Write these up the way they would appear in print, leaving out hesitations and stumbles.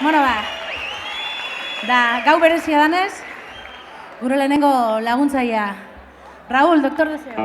Bueno, da gau berezia danez, gure lehenengo laguntzaia. Raúl, Doctor Deseo.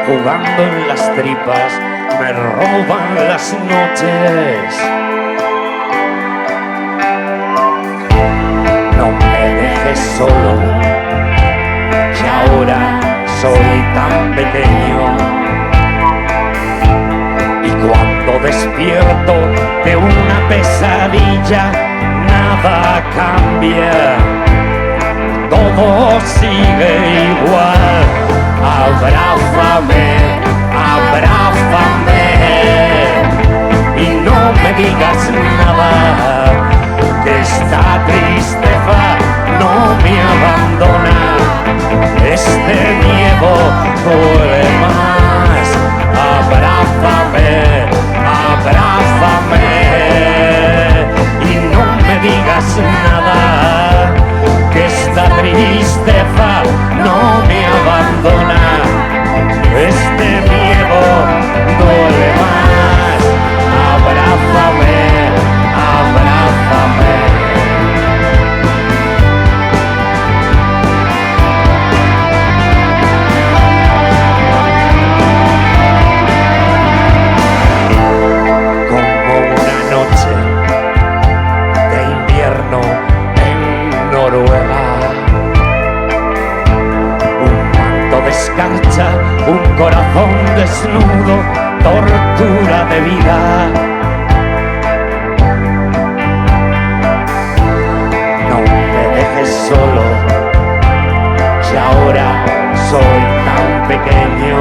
Jugando en las tripas me roban las noches. No me dejes solo, que ahora soy tan pequeño. Y cuando despierto de una pesadilla, nada cambia, todo sigue igual. Abrázame, abrázame y no me digas nada, que esta tristeza no me abandona. Este miedo duele más. Abrázame, abrázame y no me digas nada, que esta tristeza no me abandona. Este miedo duele más. Abrázame, abrázame. Como una noche de invierno en Noruega, de escarcha, un corazón desnudo, tortura de vida. No me dejes solo, que ahora soy tan pequeño.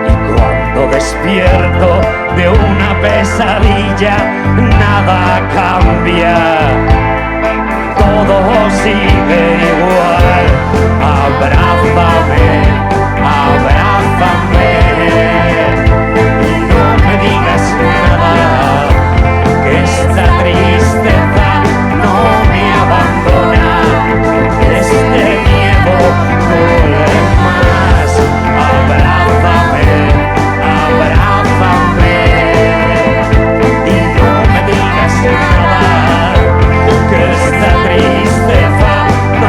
Y cuando despierto de una pesadilla, nada cambia, todo sigue igual. Abrázame, abrázame y no me digas nada, que esta tristeza no me abandona. Este miedo duele más. Abrázame, abrázame y no me digas nada, que esta tristeza no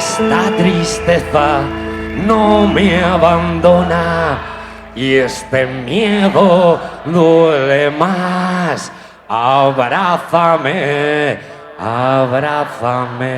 esta tristeza no me abandona y este miedo duele más. Abrázame, abrázame.